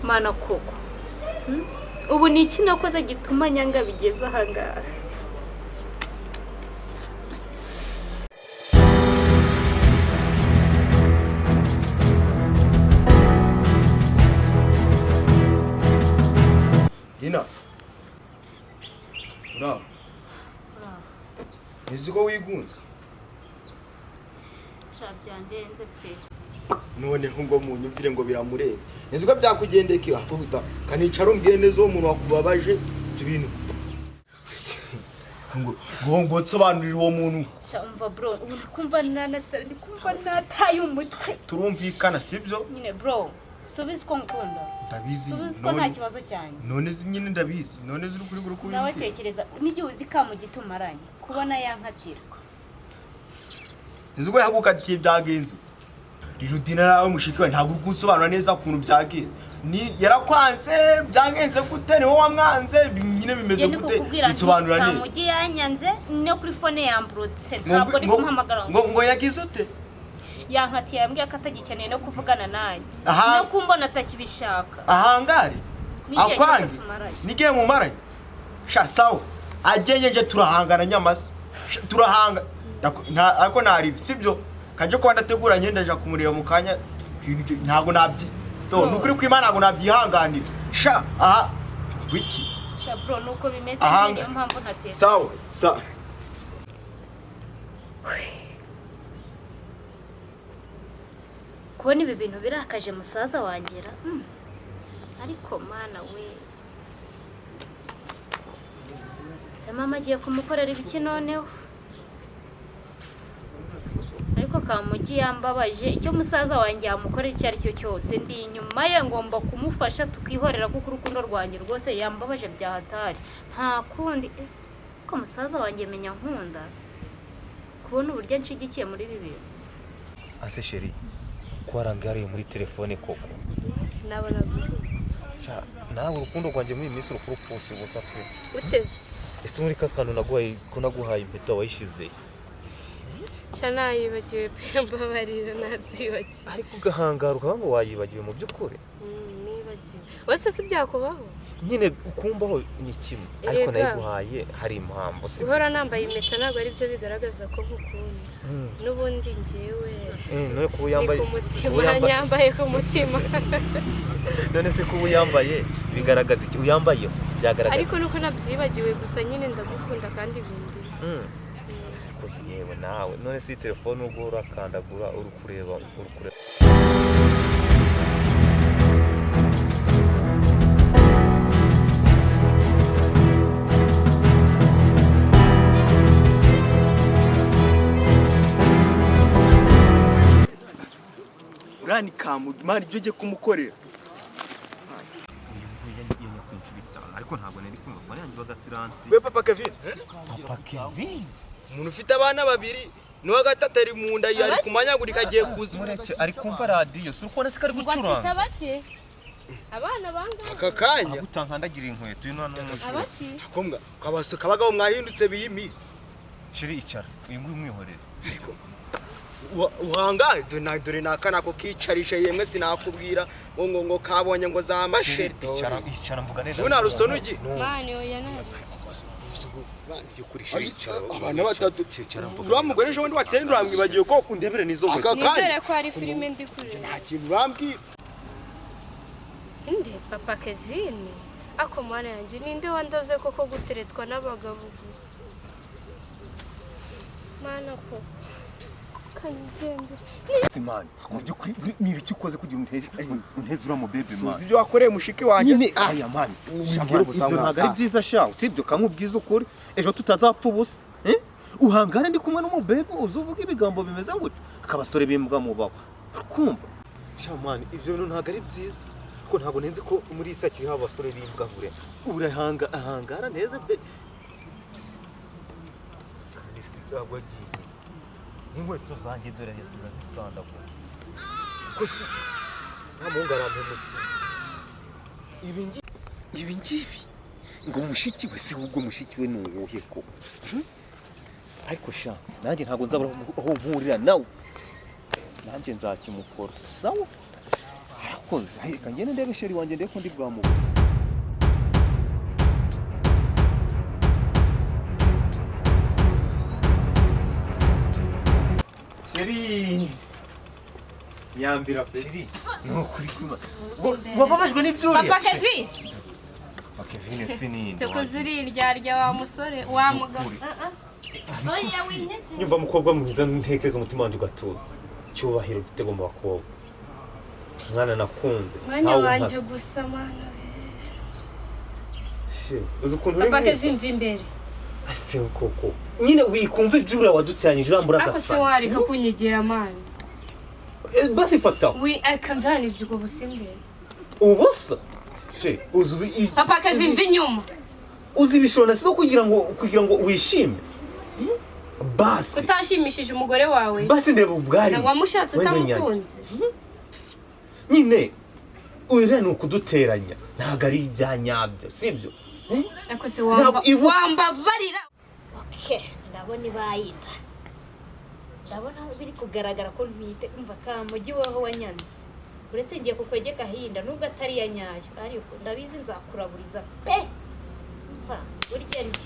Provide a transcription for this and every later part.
mana koko ubu ni iki nakoze gituma nyanga bigeze aha ngaha? Dina Bravo Niziko wigunze Shabyandenze pe none ngo munyumvire ngo biramurenze niziko byakugendekeye afuta kanicaro mbwire neza umuntu wakubabaje tubintu ngo sobanurira uwo muntu umva bro kumva nanasari kumva nataye umutwe turumvikana sibyo nyine bro subiza ko nkunda ndabizi subiza nta kibazo cyane none nyine ndabizi none zuri kuri kubimwe nawe tekereza n'igihe uzika mu gitumaranye kubona yankatira niziko yagukatiye byagenze Rirudina nawe mushiki we ntabwo ukunsobanura neza ukuntu byagenze ni yarakwanze byangenze gute ni wowe wamwanze nyine bimeze gute bisobanura neza Kamugi yanyanze no kuri phone yambrutse ntabwo ari kumuhamagara ngo yagize ute yankatiye yambwiye ko atagikeneye no kuvugana nanjye no kumbona atakibishaka ahangari akwange nigiye mu maranye sha sawa agenyeje turahangana nyamase turahanga ariko nari sibyo kanje ko ndategura nyendaje kumureba mu kanya ntago nabyi to nukuri kw'Imana ntago nabyihanganira sha aha wiki sha bro nuko bimeze niyo mpamvu ntateka sawa kubona ibi bintu birakaje musaza wangera ariko mana we se mama agiye kumukorera ibiki noneho ariko Kamugi yambabaje icyo musaza wanjye yamukorera icyo ari cyo cyose ndi inyuma ye ngomba kumufasha tukihorera kuko urukundo rwanjye rwose yambabaje byahatari nta kundi ko musaza wanjye menya nkunda kubona uburyo nshigikiye muri bibi ase sheri kwarangariye muri telefone koko nabona byose nawe urukundo rwanjye muri minsi rukupfusha ubusa pe uteze ese muri kakano naguhaye ko naguhaye impeta wayishize Shana yibagiwe pe mbabarira nabyibagiwe ariko ugahangaruka ngo wayibagiwe mu by'ukuri nibagiwe wese si byakubaho nyine ukumbaho ni kimwe ariko nayiguhaye hari impamvu si uhora nambaye impeta ntabwo ari byo bigaragaza ko nkukunda n'ubundi njyewe none ko uyambaye yambaye ku mutima none se ko uyambaye bigaragaza iki uyambaye byagaragaza ariko nuko nabyibagiwe gusa nyine ndagukunda kandi bindi yewe nawe none si telefone ubwo urakandagura uri kureba urani Kamugi mari ibyo ugiye kumukorera ariko ntabwo nari kumva ko yanjye bagasiransi we papa Kevin umuntu ufite abana babiri no gatatu ari mu nda yari kumanyagurika agiye kuza mureke ari kumva radio si uko nasi kari gucuranga abaki abana banga aka kanya utankandagira inkweto ino n'umusore abaki akomwa kabagaho mwahindutse biyimisi shiri icara uyu nguyu mwihorere ariko uhangaye dore nakana ko kicarisha yemwe sinakubwira ngo kabonye ngo za masheri icara mvuga neza ubona rusona ugi mani oya naje abana batatu uriya mugore ejo bundi watenda uramwibagiwe ko kundebere nizo aka kanya ko ari filime ndi kureba nta kintu urambwira inde papa Kevin ako mwana yanjye ninde wandoze koko guteretwa n'abagabo gusa mana ko kanigende simani kubyo kuri niba icyo ukoze kugira unteze ura mu bebe man suzi ibyo wakoreye mushiki wanjye ni aya man ntabwo ari byiza shawo sibyo kamubwiza ukuri ejo tutazapfa ubusa uhangane ndi kumwe n'umubebe uzuvuga ibigambo bimeze gutyo akabasore bimbwa mu bawe kumva shamani ibyo bintu ntabwo ari byiza ko ntabwo nenze ko muri isa kiri haba abasore bimbwa ngure ahangara neza be kandi sigagwa giye inkweto zanjye dore yasiza zisanda ko gusa ntamunga arampemutse ibi ngibi ngo mushiki we si ubwo mushiki we nuwuhe ko ariko sha nanjye ntabwo nzabura aho mpurira nawe nanjye nzakimukora sawa urakoze reka ngende ndebe sheri wanjye ndeko ndi bwamuka sheri nyambira sheri no kuri kuma wababajwe n'ibyuriya Papa Kevin Kevin sinini tukuzirirya wa musore wa mugabo oya winyetse nyumva mukobwa mwiza ntekereza umutima wanjye ugatuza cyubahiro gitego mu bakobwa mwana nakunze mwanya wanje gusa mwana uzi ukuntu uri Papa Kevin mva imbere ase koko nyine wikumva ibyura wadutanyije urambura agasa ako se wareka kunyigira mani basi fata akamvana ibyugo busimbere ubusa uzi Papa Kevin mva inyuma uzi bishona si kugira ngo wishime basi utashimishije umugore wawe basi ndeba ubwari wamushatse utamukunze nyine urene ukuduteranya ntago ari ibyanyabyo sibyo ako se wamba barira okay ndabona ibayinda ndabona biri kugaragara ko ntwite umva kamugi waho wanyanze uretse ngiye kukwegeka hinda nubwo atari ya nyayo ariko ndabizi nzakuraburiza pe mva urye ndi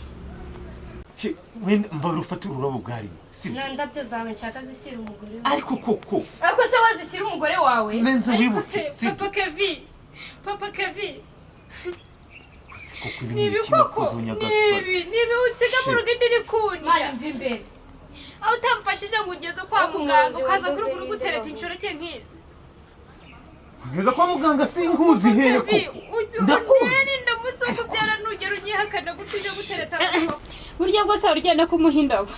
wenda mbara ufatira ururabo bwari sibyo ndabyo zawe nshaka zishyira umugore ariko koko ariko se wazishyira umugore wawe menza wibuke Papa Kevin nibi koko nibi utsiga mu rugo ndiri kunya mari mva imbere aho utamfashije ngo ugeze kwa muganga ukaza kuri ubu gutereta inshuro cye nkizi ngeza kwa muganga sinkuzi hehe koko ndamusoko byara nugera unyihakana gutuje gutereta burya bwose urugenda kumuhindaba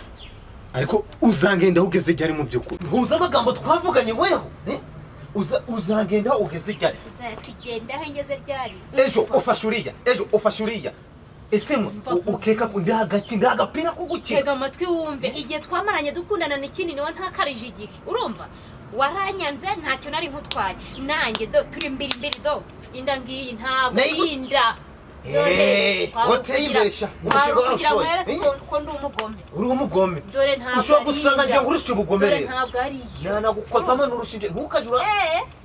ariko uzangenda ugeze ryari mu byukuri ntuza amagambo twavuganye weho uzagenda ugeze ryari uzakigenda aho ngeze ryari ejo ufashe uriya ese ukeka ndi hagati ndagapira ko gukira tega amatwi wumve igihe twamaranye dukundana n'ikindi niwe ntakarije igihe urumva waranyanze ntacyo nari nkutwaye nanjye turi mbiri do inda ngiyi ntabwo inda wateye imbere sha umushinga warashoye ko ndi umugome uri umugome dore ntabwo ushobora gusanga njye ngurusha ubugome rero ntabwo ari iyo nanagukozamo n'urushinge ntukajura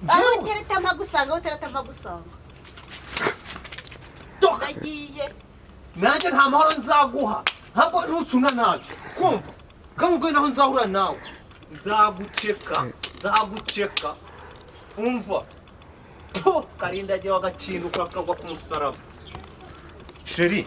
aho utereta mpagusanga ndagiye nanjye nta mahoro nzaguha ntabwo ntucuna nabi kumva kamubwiye naho nzahura nawe nzaguceka umva karindagiye wagakinduka kagwa ku musaraba sheri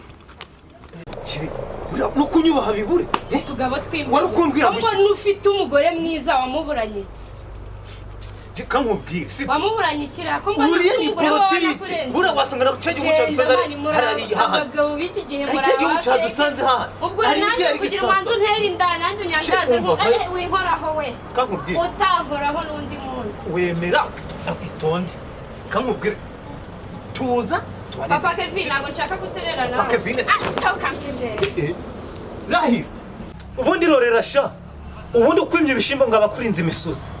no kunyubaha bibure tugabo twimwe wari ukumbwira ngo nufite umugore mwiza wamuburanye iki kamubwira si wamuburanye ikira ko mbona uriye ni politiki bura wasanga na cyo gihugu cyadusanze hariya haha abagabo biki gihe muri cyo gihugu cyadusanze haha ubwo nanjye kugira umanze untera inda nanjye unyangaze winkoraho we kamubwira utankoraho n'undi munsi wemera akwitonde kamubwira tuza Papa Kevin ntabwo nshaka guserera nawe Papa Kevin ukamfindera rahira ubundi rorera sha ubundi ukwimye ibishimbo ngo abakurinze imisozi